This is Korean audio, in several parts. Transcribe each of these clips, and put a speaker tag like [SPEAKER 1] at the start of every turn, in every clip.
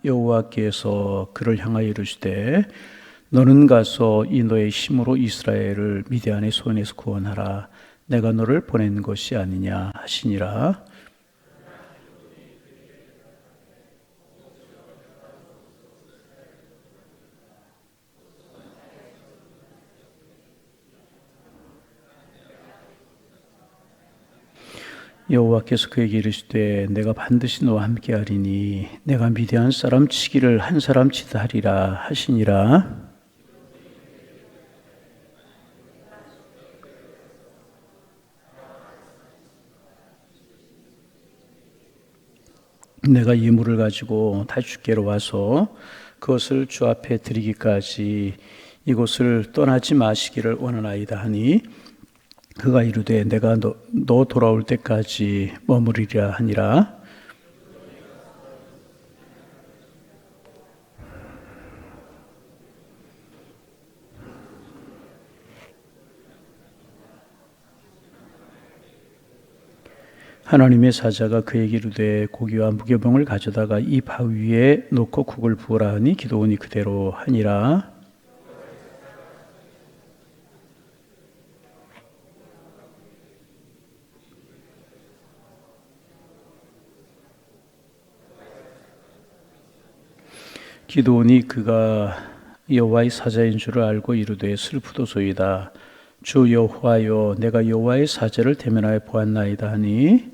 [SPEAKER 1] 여호와께서 그를 향하여 이르시되 너는 가서 이 너의 힘으로 이스라엘을 미디안의 손에서 구원하라. 내가 너를 보낸 것이 아니냐 하시니라. 여호와께서 그에게 이르시되 내가 반드시 너와 함께하리니 내가 미디안 사람 치기를 한 사람 치듯 하리라 하시니라. 내가 예물을 가지고 다시 주께로 와서 그것을 주 앞에 드리기까지 이곳을 떠나지 마시기를 원하나이다 하니 그가 이르되 내가 너 돌아올 때까지 머무리리라 하니라. 하나님의 사자가 그에게 이르되 고기와 무교병을 가져다가 이 바위 위에 놓고 국을 부으라 하니 기도원이 그대로 하니라. 기도원이 그가 여호와의 사자인 줄을 알고 이르되 슬프도소이다. 주 여호와여 내가 여호와의 사자를 대면하여 보았나이다 하니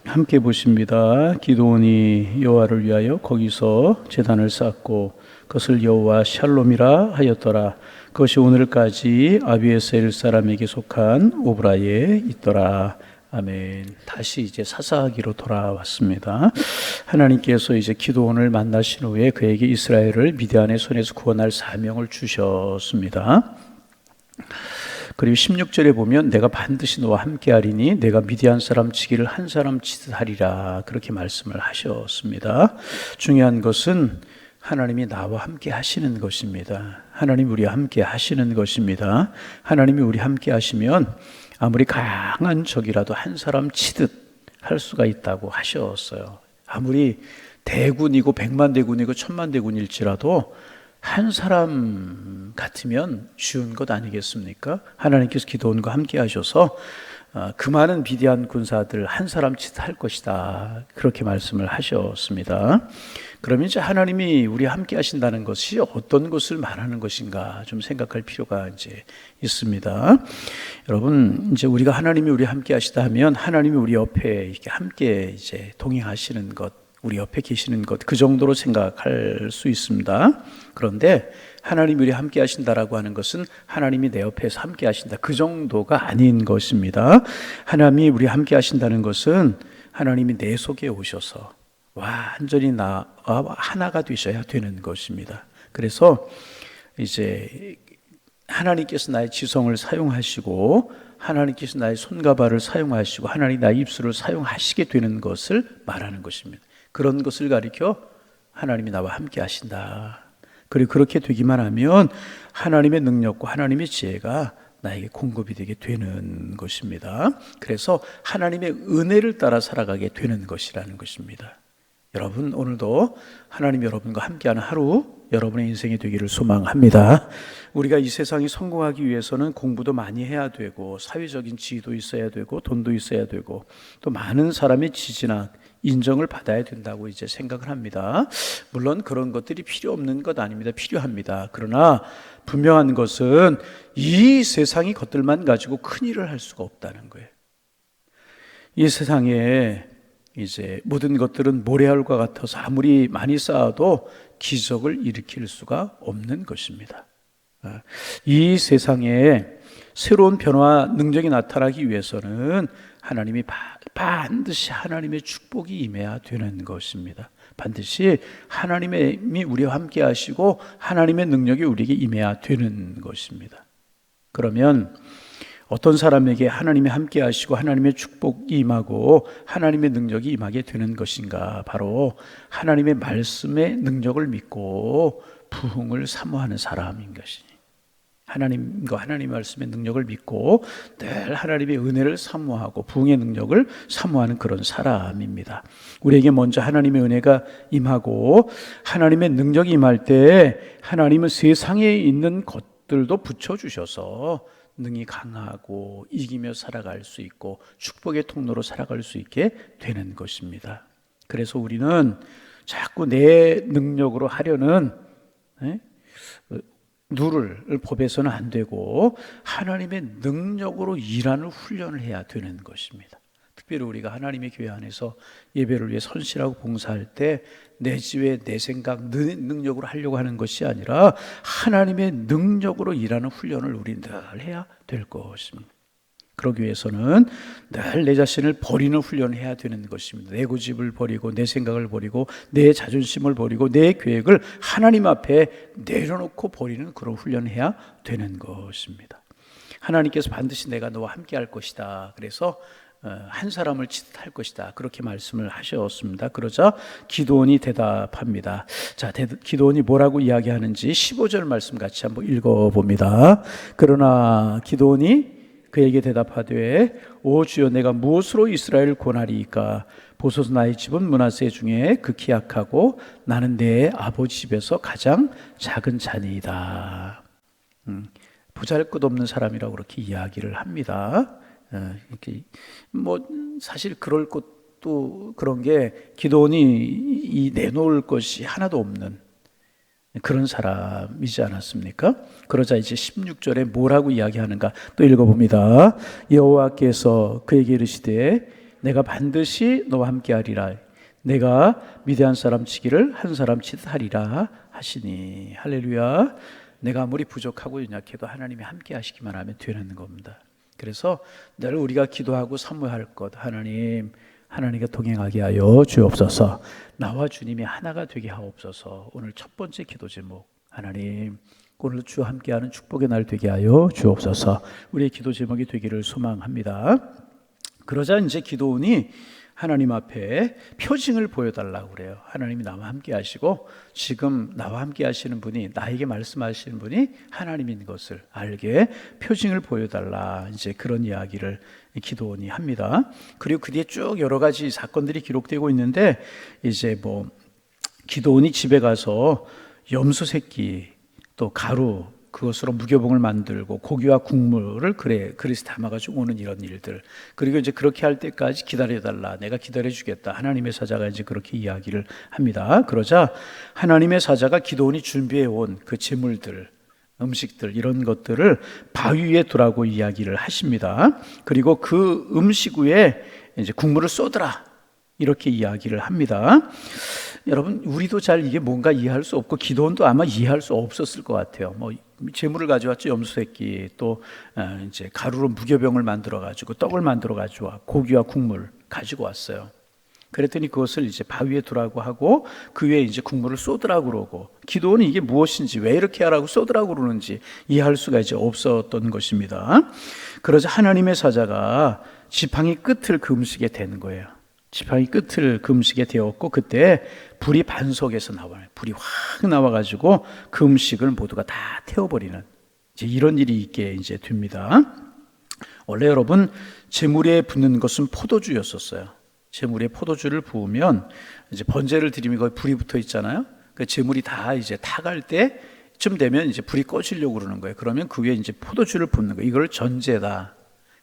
[SPEAKER 1] 함께 보십니다. 기도원이 여호와를 위하여 거기서 제단을 쌓고 그것을 여호와 샬롬이라 하였더라. 그것이 오늘까지 아비에셀 사람에게 속한 오브라에 있더라. 아멘. 다시 이제 사사기로 돌아왔습니다. 하나님께서 이제 기도원을 만나신 후에 그에게 이스라엘을 미디안의 손에서 구원할 사명을 주셨습니다. 그리고 16절에 보면 내가 반드시 너와 함께하리니 내가 미디안 사람 치기를 한 사람 치듯 하리라 그렇게 말씀을 하셨습니다. 중요한 것은 하나님이 나와 함께 하시는 것입니다. 하나님이 우리와 함께 하시는 것입니다. 하나님이 우리 함께 하시면 아무리 강한 적이라도 한 사람 치듯 할 수가 있다고 하셨어요. 아무리 대군이고 100만 대군이고 1000만 대군일지라도 한 사람 같으면 쉬운 것 아니겠습니까? 하나님께서 기도원과 함께 하셔서 그 많은 비대한 군사들 한 사람 치듯 할 것이다 그렇게 말씀을 하셨습니다. 그러면 이제 하나님이 우리와 함께 하신다는 것이 어떤 것을 말하는 것인가 좀 생각할 필요가 이제 있습니다. 여러분 이제 우리가 하나님이 우리와 함께 하시다 하면 하나님이 우리 옆에 이렇게 함께 이제 동행하시는 것, 우리 옆에 계시는 것 그 정도로 생각할 수 있습니다. 그런데 하나님이 우리 함께 하신다라고 하는 것은 하나님이 내 옆에서 함께 하신다 그 정도가 아닌 것입니다. 하나님이 우리 함께 하신다는 것은 하나님이 내 속에 오셔서 완전히 나와 하나가 되셔야 되는 것입니다. 그래서 이제 하나님께서 나의 지성을 사용하시고 하나님께서 나의 손과 발을 사용하시고 하나님 나의 입술을 사용하시게 되는 것을 말하는 것입니다. 그런 것을 가리켜 하나님이 나와 함께 하신다. 그리고 그렇게 되기만 하면 하나님의 능력과 하나님의 지혜가 나에게 공급이 되게 되는 것입니다. 그래서 하나님의 은혜를 따라 살아가게 되는 것이라는 것입니다. 여러분 오늘도 하나님 여러분과 함께하는 하루 여러분의 인생이 되기를 소망합니다. 우리가 이 세상이 성공하기 위해서는 공부도 많이 해야 되고 사회적인 지위도 있어야 되고 돈도 있어야 되고 또 많은 사람의 지지나 인정을 받아야 된다고 이제 생각을 합니다. 물론 그런 것들이 필요 없는 것 아닙니다. 필요합니다. 그러나 분명한 것은 이 세상의 것들만 가지고 큰 일을 할 수가 없다는 거예요. 이 세상에 이제 모든 것들은 모래알과 같아서 아무리 많이 쌓아도 기적을 일으킬 수가 없는 것입니다. 이 세상에 새로운 변화와 능력이 나타나기 위해서는 하나님이 반드시 하나님의 축복이 임해야 되는 것입니다. 반드시 하나님이 우리와 함께 하시고 하나님의 능력이 우리에게 임해야 되는 것입니다. 그러면 어떤 사람에게 하나님이 함께 하시고 하나님의 축복이 임하고 하나님의 능력이 임하게 되는 것인가? 바로 하나님의 말씀의 능력을 믿고 부흥을 사모하는 사람인 것이니 하나님과 하나님 말씀의 능력을 믿고 늘 하나님의 은혜를 사모하고 부흥의 능력을 사모하는 그런 사람입니다. 우리에게 먼저 하나님의 은혜가 임하고 하나님의 능력이 임할 때 하나님은 세상에 있는 것들도 붙여주셔서 능히 강하고 이기며 살아갈 수 있고 축복의 통로로 살아갈 수 있게 되는 것입니다. 그래서 우리는 자꾸 내 능력으로 하려는 누를 법에서는 안 되고 하나님의 능력으로 일하는 훈련을 해야 되는 것입니다. 특별히 우리가 하나님의 교회 안에서 예배를 위해 선실하고 봉사할 때 내 지혜, 내 생각, 내 능력으로 하려고 하는 것이 아니라 하나님의 능력으로 일하는 훈련을 우리 늘 해야 될 것입니다. 그러기 위해서는 늘 내 자신을 버리는 훈련을 해야 되는 것입니다. 내 고집을 버리고 내 생각을 버리고 내 자존심을 버리고 내 계획을 하나님 앞에 내려놓고 버리는 그런 훈련을 해야 되는 것입니다. 하나님께서 반드시 내가 너와 함께 할 것이다. 그래서 한 사람을 치듯 할 것이다. 그렇게 말씀을 하셨습니다. 그러자 기드온이 대답합니다. 자, 기드온이 뭐라고 이야기하는지 15절 말씀 같이 한번 읽어봅니다. 그러나 기드온이 그에게 대답하되 오 주여 내가 무엇으로 이스라엘을 권하리이까 보소서 나의 집은 므낫세 중에 극히 약하고 나는 내 아버지 집에서 가장 작은 자니이다. 보잘것없는 사람이라고 그렇게 이야기를 합니다. 이렇게 사실 그럴 것도 그런 게 기드온이 내놓을 것이 하나도 없는 그런 사람이지 않았습니까? 그러자 이제 16절에 뭐라고 이야기하는가 또 읽어봅니다. 여호와께서 그에게 이르시되 내가 반드시 너와 함께하리라. 내가 미디안 사람 치기를 한 사람 치듯 하리라 하시니. 할렐루야. 내가 아무리 부족하고 연약해도 하나님이 함께 하시기만 하면 되는 겁니다. 그래서 늘 우리가 기도하고 사모할 것, 하나님과 동행하게 하여 주옵소서. 나와 주님이 하나가 되게 하옵소서. 오늘 첫 번째 기도 제목, 하나님 오늘 주와 함께하는 축복의 날 되게 하여 주옵소서. 우리의 기도 제목이 되기를 소망합니다. 그러자 이제 기드온이 하나님 앞에 표징을 보여달라고 그래요. 하나님이 나와 함께 하시고 지금 나와 함께 하시는 분이, 나에게 말씀하시는 분이 하나님인 것을 알게 표징을 보여달라. 이제 그런 이야기를 기드온이 합니다. 그리고 그 뒤에 쭉 여러 가지 사건들이 기록되고 있는데 이제 기드온이 집에 가서 염소 새끼 또 가루 그것으로 무교봉을 만들고 고기와 국물을 그릇에 담아가지고 오는 이런 일들, 그리고 이제 그렇게 할 때까지 기다려달라, 내가 기다려주겠다, 하나님의 사자가 이제 그렇게 이야기를 합니다. 그러자 하나님의 사자가 기드온이 준비해온 그 제물들, 음식들, 이런 것들을 바위 위에 두라고 이야기를 하십니다. 그리고 그 음식 위에 이제 국물을 쏟으라, 이렇게 이야기를 합니다. 여러분, 우리도 잘 이게 뭔가 이해할 수 없고 기드온도 아마 이해할 수 없었을 것 같아요. 재물을 가져왔죠. 염소새끼, 또 이제 가루로 무교병을 만들어 가지고 떡을 만들어 가지고 고기와 국물 가지고 왔어요. 그랬더니 그것을 이제 바위에 두라고 하고 그 위에 이제 국물을 쏟으라고 그러고, 기드온은 이게 무엇인지, 왜 이렇게 하라고 쏟으라고 그러는지 이해할 수가 이제 없었던 것입니다. 그러자 하나님의 사자가 지팡이 끝을 그 음식에 대는 거예요. 지팡이 끝을 그 음식에 대었고 그때 불이 반석에서 나와요. 불이 확 나와가지고 그 음식을 모두가 다 태워버리는 이제 이런 일이 있게 이제 됩니다. 원래 여러분, 제물에 붓는 것은 포도주였었어요. 제물에 포도주를 부으면 이제 번제를 드리면 거기 불이 붙어 있잖아요. 그 제물이 다 이제 타갈 때쯤 되면 이제 불이 꺼지려고 그러는 거예요. 그러면 그 위에 이제 포도주를 붓는 거예요. 이걸 전제다,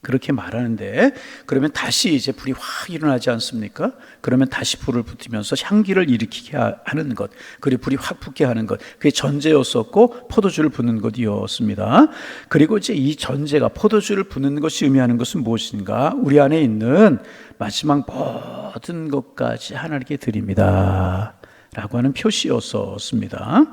[SPEAKER 1] 그렇게 말하는데, 그러면 다시 이제 불이 확 일어나지 않습니까? 그러면 다시 불을 붙이면서 향기를 일으키게 하는 것, 그리고 불이 확 붙게 하는 것, 그게 전제였었고 포도주를 붓는 것이었습니다. 그리고 이제 이 전제가, 포도주를 붓는 것이 의미하는 것은 무엇인가? 우리 안에 있는 마지막 모든 것까지 하나님께 드립니다 라고 하는 표시였었습니다.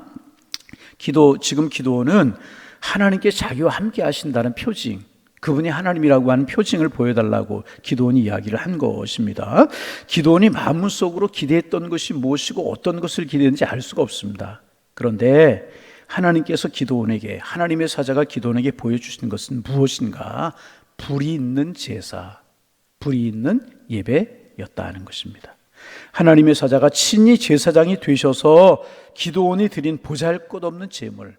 [SPEAKER 1] 지금 기도는 하나님께 자기와 함께 하신다는 표징, 그분이 하나님이라고 하는 표징을 보여달라고 기드온이 이야기를 한 것입니다. 기드온이 마음속으로 기대했던 것이 무엇이고 어떤 것을 기대했는지 알 수가 없습니다. 그런데 하나님께서 기드온에게, 하나님의 사자가 기드온에게 보여주시는 것은 무엇인가? 불이 있는 제사, 불이 있는 예배였다 하는 것입니다. 하나님의 사자가 친히 제사장이 되셔서 기드온이 드린 보잘것없는 제물,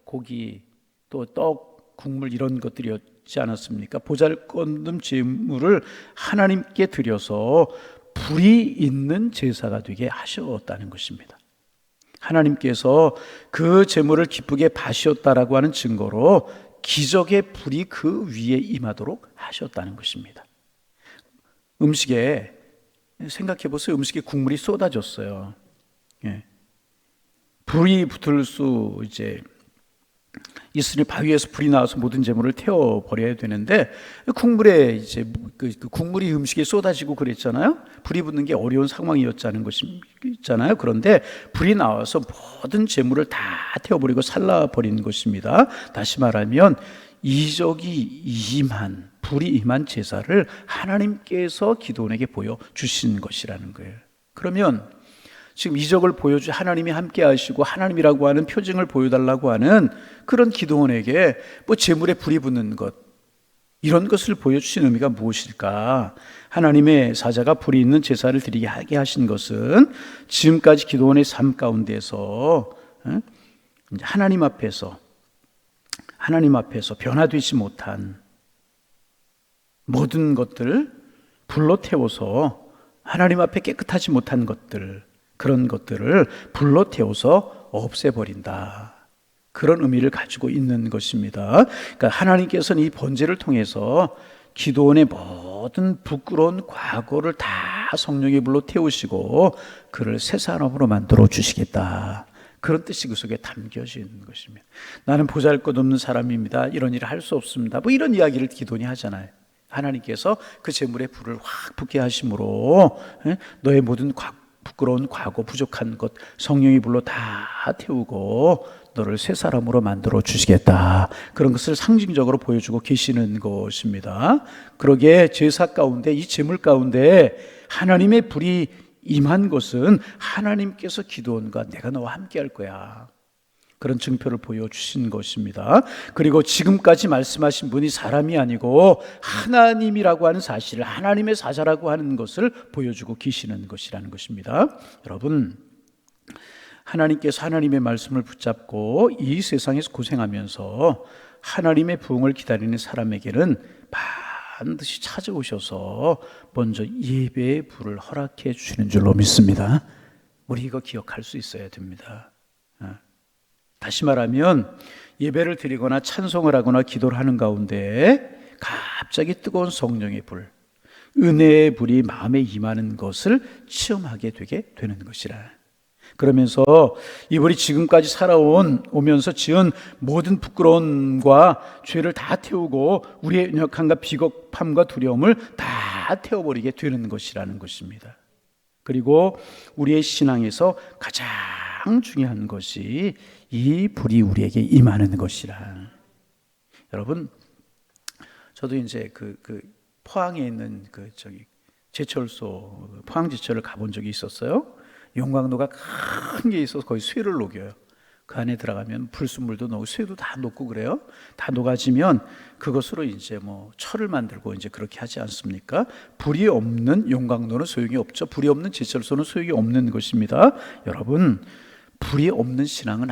[SPEAKER 1] 고기, 또 떡, 국물 이런 것들이었지 않았습니까? 보잘것없는 제물을 하나님께 드려서 불이 있는 제사가 되게 하셨다는 것입니다. 하나님께서 그 제물을 기쁘게 봐주셨다라고 하는 증거로 기적의 불이 그 위에 임하도록 하셨다는 것입니다. 음식에 생각해 보세요. 음식에 국물이 쏟아졌어요. 예. 불이 붙을 수 있으니 바위에서 불이 나와서 모든 재물을 태워 버려야 되는데 국물에 그 국물이 음식에 쏟아지고 그랬잖아요. 불이 붙는 게 어려운 상황이었다는 것이잖아요. 그런데 불이 나와서 모든 재물을 다 태워버리고 살라버린 것입니다. 다시 말하면 불이 임한 제사를 하나님께서 기도원에게 보여주신 것이라는 거예요. 그러면 지금 이적을 하나님이 함께 하시고 하나님이라고 하는 표징을 보여달라고 하는 그런 기도원에게 재물에 불이 붙는 것, 이런 것을 보여주신 의미가 무엇일까? 하나님의 사자가 불이 있는 제사를 드리게 하게 하신 것은 지금까지 기도원의 삶 가운데서 하나님 앞에서 변화되지 못한 모든 것들 불로 태워서 하나님 앞에 깨끗하지 못한 것들, 그런 것들을 불로 태워서 없애버린다. 그런 의미를 가지고 있는 것입니다. 그러니까 하나님께서는 이 번제를 통해서 기도원의 모든 부끄러운 과거를 다 성령의 불로 태우시고 그를 새 사람으로 만들어 주시겠다. 그런 뜻이 그 속에 담겨져 있는 것입니다. 나는 보잘것없는 사람입니다. 이런 일을 할 수 없습니다. 이런 이야기를 기도원이 하잖아요. 하나님께서 그 제물에 불을 확 붙게 하심으로 너의 모든 부끄러운 과거, 부족한 것 성령의 불로 다 태우고 너를 새 사람으로 만들어 주시겠다. 그런 것을 상징적으로 보여주고 계시는 것입니다. 그러기에 제사 가운데, 이 제물 가운데 하나님의 불이 임한 것은 하나님께서 기도원과 내가 너와 함께 할 거야. 그런 증표를 보여주신 것입니다. 그리고 지금까지 말씀하신 분이 사람이 아니고 하나님이라고 하는 사실을, 하나님의 사자라고 하는 것을 보여주고 계시는 것이라는 것입니다. 여러분, 하나님께서 하나님의 말씀을 붙잡고 이 세상에서 고생하면서 하나님의 부흥을 기다리는 사람에게는 반드시 찾아오셔서 먼저 예배의 불을 허락해 주시는 줄로 믿습니다. 우리 이거 기억할 수 있어야 됩니다. 다시 말하면 예배를 드리거나 찬송을 하거나 기도를 하는 가운데 갑자기 뜨거운 성령의 불, 은혜의 불이 마음에 임하는 것을 체험하게 되게 되는 것이라. 그러면서 이 불이 지금까지 오면서 지은 모든 부끄러움과 죄를 다 태우고 우리의 연약함과 비겁함과 두려움을 다 태워버리게 되는 것이라는 것입니다. 그리고 우리의 신앙에서 가장 중요한 것이 이 불이 우리에게 임하는 것이라. 여러분, 저도 포항에 있는 제철소, 포항제철을 가본 적이 있었어요. 용광로가 큰 게 있어서 거의 쇠를 녹여요. 그 안에 들어가면 불순물도 녹고 쇠도 다 녹고 그래요. 다 녹아지면 그것으로 철을 만들고 그렇게 하지 않습니까? 불이 없는 용광로는 소용이 없죠. 불이 없는 제철소는 소용이 없는 것입니다. 여러분, 불이 없는 신앙은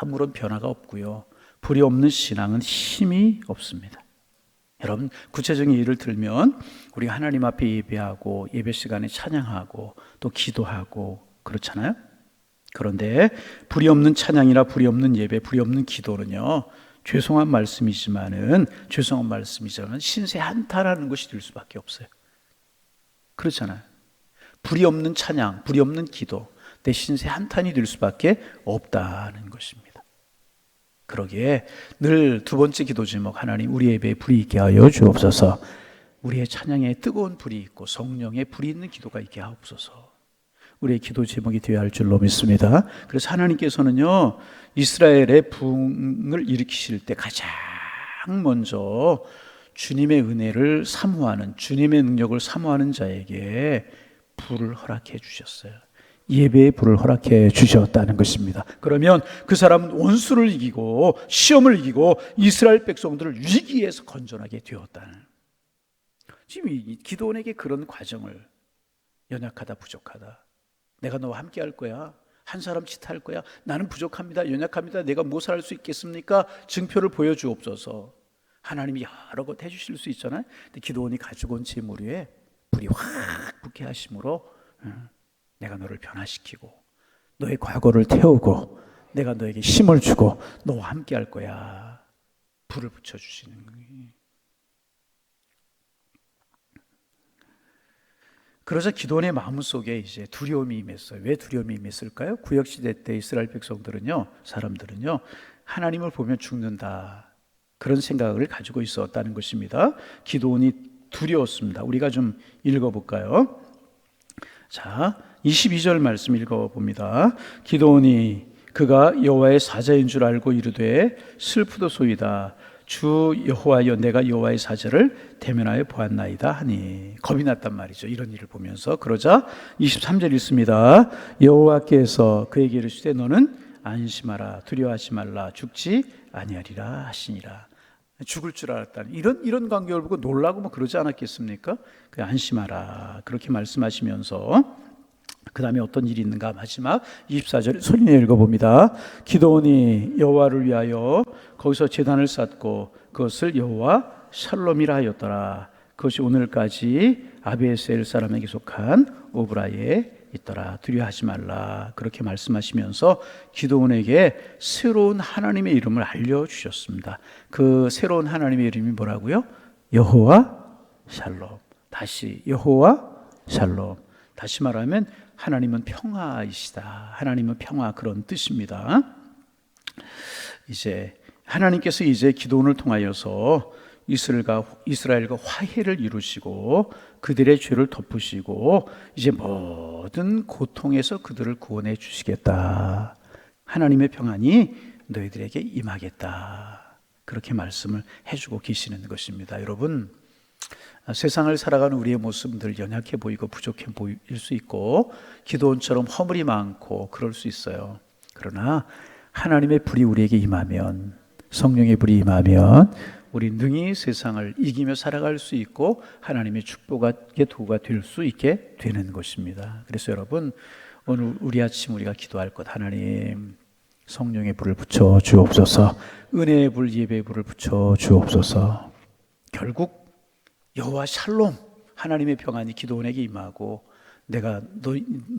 [SPEAKER 1] 아무런 변화가 없고요. 불이 없는 신앙은 힘이 없습니다. 여러분, 구체적인 예를 들면 우리가 하나님 앞에 예배하고 예배 시간에 찬양하고 또 기도하고 그렇잖아요. 그런데 불이 없는 찬양이나 불이 없는 예배, 불이 없는 기도는요, 죄송한 말씀이지만 신세 한탄하는 것이 될 수밖에 없어요. 그렇잖아요. 불이 없는 찬양, 불이 없는 기도, 내 신세 한탄이 될 수밖에 없다는 것입니다. 그러기에 늘 두 번째 기도 제목, 하나님 우리 예배에 불이 있게 하여 주옵소서. 우리의 찬양에 뜨거운 불이 있고 성령의 불이 있는 기도가 있게 하옵소서. 우리의 기도 제목이 되어야 할 줄로 믿습니다. 그래서 하나님께서는요, 이스라엘의 부흥을 일으키실 때 가장 먼저 주님의 은혜를 사모하는, 주님의 능력을 사모하는 자에게 불을 허락해 주셨어요. 예배의 불을 허락해 주셨다는 것입니다. 그러면 그 사람은 원수를 이기고 시험을 이기고 이스라엘 백성들을 위기에서 건져나게 되었다는, 지금 이 기도원에게 그런 과정을, 연약하다, 부족하다, 내가 너와 함께 할 거야, 한 사람 치트할 거야. 나는 부족합니다. 연약합니다. 내가 무엇을 할 수 있겠습니까? 증표를 보여주옵소서. 하나님이 여러 것 해주실 수 있잖아요. 근데 기도원이 가지고 온 재물 위에 불이 확 붙게 하심으로 내가 너를 변화시키고 너의 과거를 태우고 내가 너에게 힘을 주고 너와 함께 할 거야. 불을 붙여주시는 거예요. 그러자 기도원의 마음속에 이제 두려움이 임했어요. 왜 두려움이 임했을까요? 구역시대 때 이스라엘 백성들은요, 사람들은요, 하나님을 보면 죽는다. 그런 생각을 가지고 있었다는 것입니다. 기도원이 두려웠습니다. 우리가 좀 읽어볼까요? 자, 22절 말씀 읽어봅니다. 기도원이 그가 여호와의 사자인 줄 알고 이르되 슬프도소이다. 주 여호와여 내가 여호와의 사자를 대면하여 보았나이다 하니 겁이 났단 말이죠. 이런 일을 보면서. 그러자 23절 읽습니다. 여호와께서 그에게 이르시되 너는 안심하라 두려워하지 말라 죽지 아니하리라 하시니라. 죽을 줄 알았다는 이런 광경을 보고 놀라고 뭐 그러지 않았겠습니까? 그 안심하라 그렇게 말씀하시면서 그 다음에 어떤 일이 있는가 마지막 24절 소리내 읽어봅니다. 기도원이 여호와를 위하여 거기서 제단을 쌓고 그것을 여호와 샬롬이라 하였더라. 그것이 오늘까지 아비에셀 사람에게 속한 오브라에 있더라. 두려워하지 말라 그렇게 말씀하시면서 기도원에게 새로운 하나님의 이름을 알려주셨습니다. 그 새로운 하나님의 이름이 뭐라고요? 여호와 샬롬. 다시 여호와 샬롬. 다시 말하면 하나님은 평화이시다. 하나님은 평화 그런 뜻입니다. 이제 하나님께서 이제 기도원을 통하여서 이스라엘과 화해를 이루시고 그들의 죄를 덮으시고 이제 모든 고통에서 그들을 구원해 주시겠다. 하나님의 평안이 너희들에게 임하겠다. 그렇게 말씀을 해주고 계시는 것입니다. 여러분, 세상을 살아가는 우리의 모습들 연약해 보이고 부족해 보일 수 있고 기도원처럼 허물이 많고 그럴 수 있어요. 그러나 하나님의 불이 우리에게 임하면, 성령의 불이 임하면 우리 능히 세상을 이기며 살아갈 수 있고 하나님의 축복의 도구가 될 수 있게 되는 것입니다. 그래서 여러분, 오늘 우리 아침 우리가 기도할 것, 하나님 성령의 불을 붙여 주옵소서. 은혜의 불, 예배의 불을 붙여 주옵소서. 결국 여호와 샬롬, 하나님의 평안이 기도원에게 임하고 내가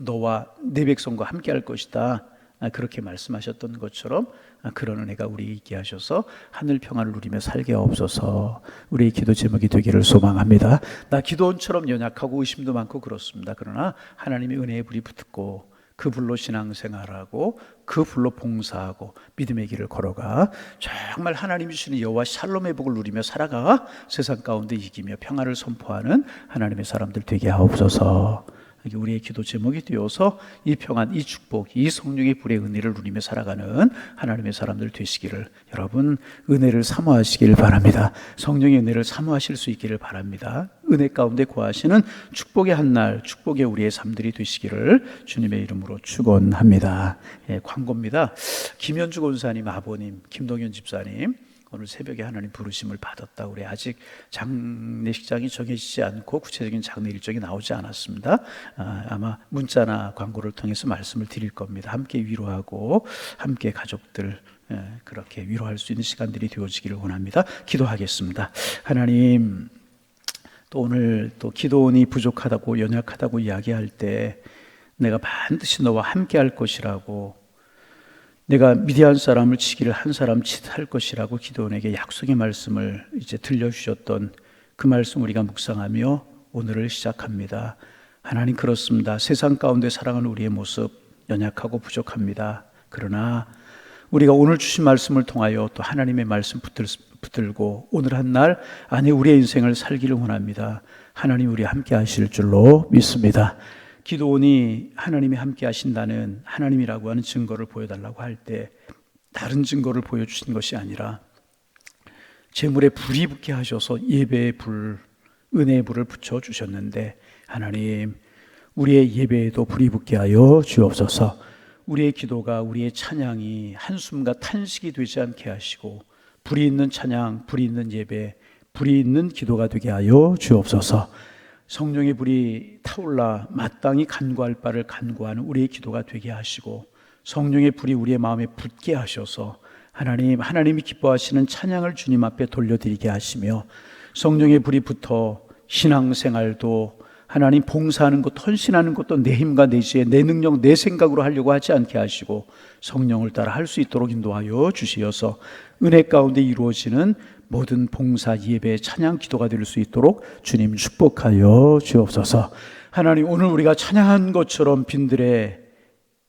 [SPEAKER 1] 너와 내 백성과 함께 할 것이다. 그렇게 말씀하셨던 것처럼 그런 은혜가 우리에게 있게 하셔서 하늘 평안을 누리며 살게 하옵소서. 우리의 기도 제목이 되기를 소망합니다. 나 기도원처럼 연약하고 의심도 많고 그렇습니다. 그러나 하나님의 은혜의 불이 붙고 그 불로 신앙생활하고 그 불로 봉사하고 믿음의 길을 걸어가 정말 하나님이 주시는 여호와 샬롬의 복을 누리며 살아가 세상 가운데 이기며 평안을 선포하는 하나님의 사람들 되게 하옵소서. 우리의 기도 제목이 되어서 이 평안, 이 축복, 이 성령의 불의 은혜를 누리며 살아가는 하나님의 사람들 되시기를, 여러분 은혜를 사모하시기를 바랍니다. 성령의 은혜를 사모하실 수 있기를 바랍니다. 은혜 가운데 거하시는 축복의 한날, 축복의 우리의 삶들이 되시기를 주님의 이름으로 축원합니다. 광고입니다. 김현주 권사님 아버님, 김동현 집사님 오늘 새벽에 하나님 부르심을 받았다. 우리 아직 장례식장이 정해지지 않고 구체적인 장례 일정이 나오지 않았습니다. 아마 문자나 광고를 통해서 말씀을 드릴 겁니다. 함께 위로하고 함께 가족들 그렇게 위로할 수 있는 시간들이 되어지기를 원합니다. 기도하겠습니다. 하나님, 또 오늘 또 기도원이 부족하다고 연약하다고 이야기할 때 내가 반드시 너와 함께 할 것이라고, 내가 미디안 사람을 치기를 한 사람 치할 것이라고 기도원에게 약속의 말씀을 이제 들려주셨던 그 말씀 우리가 묵상하며 오늘을 시작합니다. 하나님, 그렇습니다. 세상 가운데 살아가는 우리의 모습 연약하고 부족합니다. 그러나 우리가 오늘 주신 말씀을 통하여 또 하나님의 말씀 붙들고 오늘 한 날 안에 우리의 인생을 살기를 원합니다. 하나님 우리 함께 하실 줄로 믿습니다. 기도원이 하나님이 함께 하신다는, 하나님이라고 하는 증거를 보여달라고 할 때 다른 증거를 보여주신 것이 아니라 제물에 불이 붙게 하셔서 예배의 불, 은혜의 불을 붙여주셨는데, 하나님 우리의 예배에도 불이 붙게 하여 주옵소서. 우리의 기도가, 우리의 찬양이 한숨과 탄식이 되지 않게 하시고 불이 있는 찬양, 불이 있는 예배, 불이 있는 기도가 되게 하여 주옵소서. 성령의 불이 타올라 마땅히 간구할 바를 간구하는 우리의 기도가 되게 하시고 성령의 불이 우리의 마음에 붙게 하셔서 하나님이 기뻐하시는 찬양을 주님 앞에 돌려드리게 하시며, 성령의 불이 붙어 신앙생활도 하나님 봉사하는 것, 헌신하는 것도 내 힘과 내 지혜, 내 능력, 내 생각으로 하려고 하지 않게 하시고 성령을 따라 할 수 있도록 인도하여 주시어서 은혜 가운데 이루어지는 모든 봉사, 예배, 찬양, 기도가 될 수 있도록 주님 축복하여 주옵소서. 하나님, 오늘 우리가 찬양한 것처럼 빈들의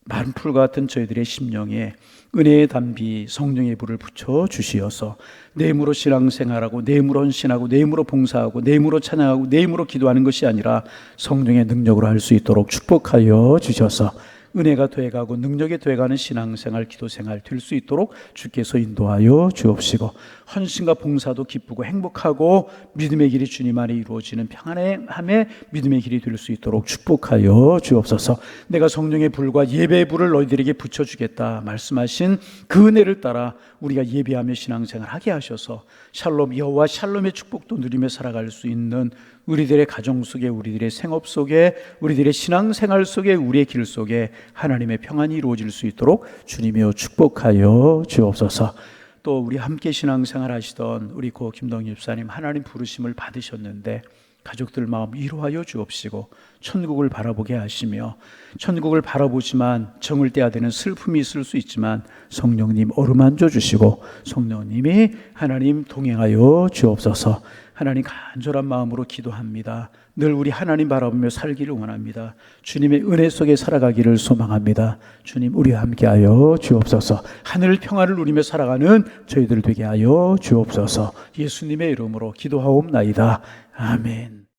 [SPEAKER 1] 만풀과 같은 저희들의 심령에 은혜의 담비, 성령의 불을 붙여 주시어서 내 힘으로 신앙생활하고, 내 힘으로 헌신하고, 내 힘으로 봉사하고, 내 힘으로 찬양하고, 내 힘으로 기도하는 것이 아니라 성령의 능력으로 할 수 있도록 축복하여 주셔서 은혜가 돼가고 능력이 돼가는 신앙생활, 기도생활 될 수 있도록 주께서 인도하여 주옵시고, 헌신과 봉사도 기쁘고 행복하고 믿음의 길이 주님 안에 이루어지는 평안함의 믿음의 길이 될 수 있도록 축복하여 주옵소서. 내가 성령의 불과 예배의 불을 너희들에게 붙여주겠다 말씀하신 그 은혜를 따라 우리가 예배하며 신앙생활 하게 하셔서 샬롬, 여호와 샬롬의 축복도 누리며 살아갈 수 있는 우리들의 가정 속에, 우리들의 생업 속에, 우리들의 신앙생활 속에, 우리의 길 속에 하나님의 평안이 이루어질 수 있도록 주님이여 축복하여 주옵소서. 또 우리 함께 신앙생활 하시던 우리 고 김동희 집사님, 하나님 부르심을 받으셨는데 가족들 마음 위로하여 주옵시고 천국을 바라보게 하시며, 천국을 바라보지만 정을 떼야 되는 슬픔이 있을 수 있지만 성령님 어루만져 주시고 성령님이 하나님 동행하여 주옵소서. 하나님 간절한 마음으로 기도합니다. 늘 우리 하나님 바라보며 살기를 원합니다. 주님의 은혜 속에 살아가기를 소망합니다. 주님, 우리와 함께하여 주옵소서. 하늘 평안을 누리며 살아가는 저희들 되게 하여 주옵소서. 예수님의 이름으로 기도하옵나이다. 아멘.